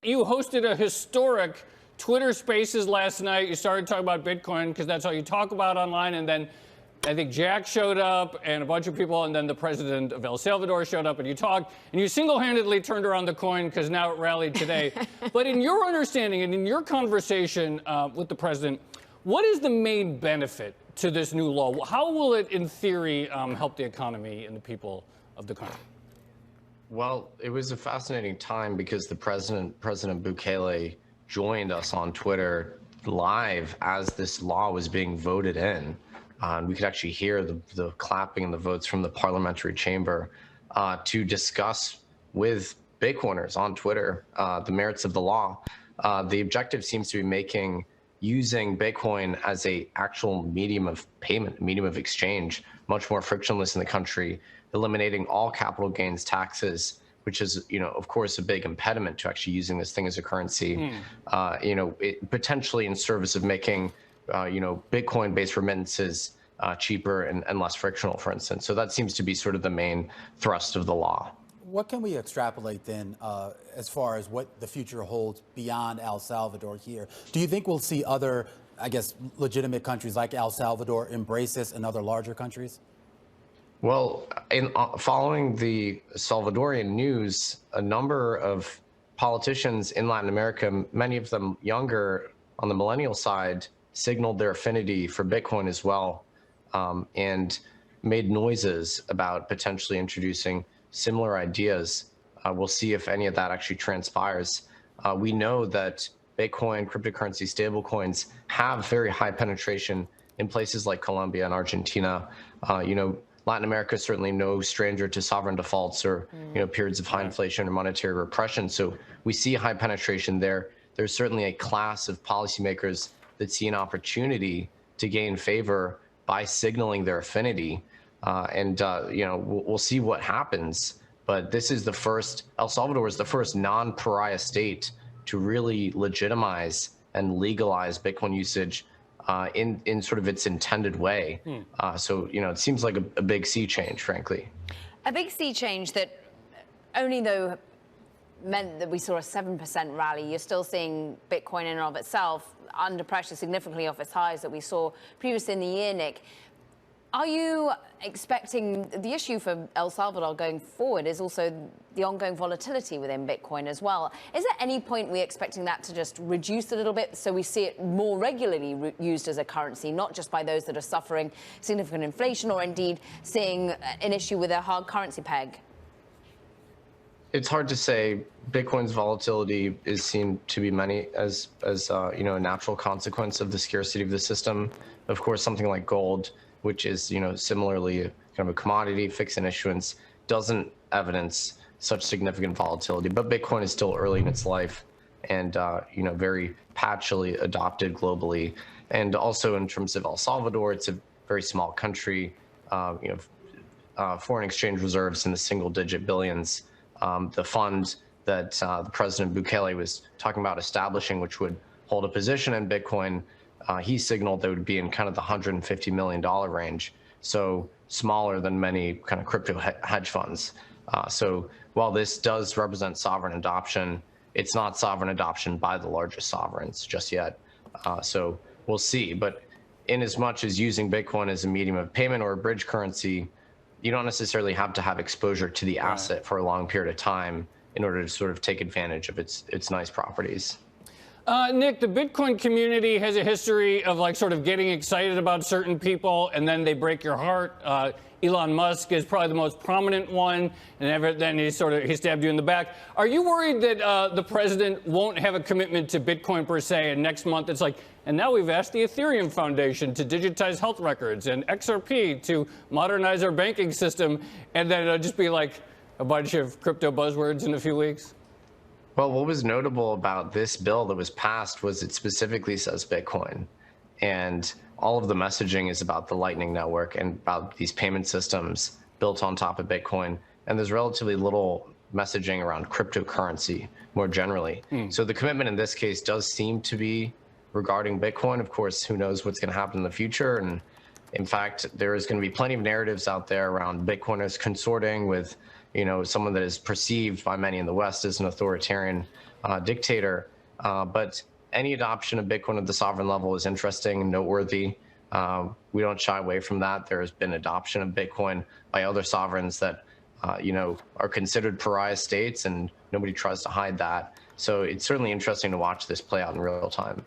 you hosted a historic Twitter Spaces last night. You started talking about Bitcoin because that's all you talk about online, and then I think Jack showed up and a bunch of people, and then the president of El Salvador showed up, and you talked, and you single-handedly turned around the coin because now it rallied today. But in your understanding and in your conversation with the president, what is the main benefit to this new law? How will it, in theory, help the economy and the people of the country? Well, it was a fascinating time because the President Bukele, joined us on Twitter live as this law was being voted in. And we could actually hear the clapping and the votes from the parliamentary chamber to discuss with Bitcoiners on Twitter the merits of the law. The objective seems to be using Bitcoin as a actual medium of payment, medium of exchange, much more frictionless in the country, eliminating all capital gains taxes, which is, of course, a big impediment to actually using this thing as a currency, potentially in service of making, Bitcoin-based remittances cheaper and less frictional, for instance. So that seems to be sort of the main thrust of the law. What can we extrapolate then as far as what the future holds beyond El Salvador here? Do you think we'll see other, legitimate countries like El Salvador embrace this and other larger countries? Well, following the Salvadorian news, a number of politicians in Latin America, many of them younger on the millennial side, signaled their affinity for Bitcoin as well, and made noises about potentially introducing similar ideas. We'll see if any of that actually transpires. We know that Bitcoin, cryptocurrency, stablecoins have very high penetration in places like Colombia and Argentina. Latin America is certainly no stranger to sovereign defaults or periods of high inflation or monetary repression. So we see high penetration there. There's certainly a class of policymakers that see an opportunity to gain favor by signaling their affinity. We'll see what happens. But this is El Salvador is the first non-pariah state to really legitimize and legalize Bitcoin usage in sort of its intended way. So, it seems like a big sea change, frankly. A big sea change that only though meant that we saw a 7% rally. You're still seeing Bitcoin in and of itself under pressure significantly off its highs that we saw previously in the year, Nick. Are you expecting the issue for El Salvador going forward is also the ongoing volatility within Bitcoin as well? Is there any point we're expecting that to just reduce a little bit so we see it more regularly used as a currency, not just by those that are suffering significant inflation or indeed seeing an issue with a hard currency peg? It's hard to say. Bitcoin's volatility is seen to be as a natural consequence of the scarcity of the system. Of course, something like gold, which is similarly kind of a commodity, fixed in issuance, doesn't evidence such significant volatility. But Bitcoin is still early in its life, and very patchily adopted globally. And also in terms of El Salvador, it's a very small country. Foreign exchange reserves in the single-digit billions. The fund that the President Bukele was talking about establishing, which would hold a position in Bitcoin, he signaled that would be in kind of the $150 million range, so smaller than many kind of crypto hedge funds. So while this does represent sovereign adoption, it's not sovereign adoption by the largest sovereigns just yet. So we'll see. But in as much as using Bitcoin as a medium of payment or a bridge currency, you don't necessarily have to have exposure to the asset for a long period of time in order to sort of take advantage of its nice properties. Nick, the Bitcoin community has a history of sort of getting excited about certain people and then they break your heart. Elon Musk is probably the most prominent one, and then he stabbed you in the back. Are you worried that the president won't have a commitment to Bitcoin per se, and next month it's and now we've asked the Ethereum Foundation to digitize health records and XRP to modernize our banking system, and then it'll just be a bunch of crypto buzzwords in a few weeks? Well, what was notable about this bill that was passed was it specifically says Bitcoin, and all of the messaging is about the Lightning Network and about these payment systems built on top of Bitcoin. And there's relatively little messaging around cryptocurrency more generally. So the commitment in this case does seem to be regarding Bitcoin. Of course, who knows what's going to happen in the future. And in fact, there is going to be plenty of narratives out there around Bitcoiners consorting with someone that is perceived by many in the West as an authoritarian dictator. But any adoption of Bitcoin at the sovereign level is interesting and noteworthy. We don't shy away from that. There has been adoption of Bitcoin by other sovereigns that, are considered pariah states, and nobody tries to hide that. So it's certainly interesting to watch this play out in real time.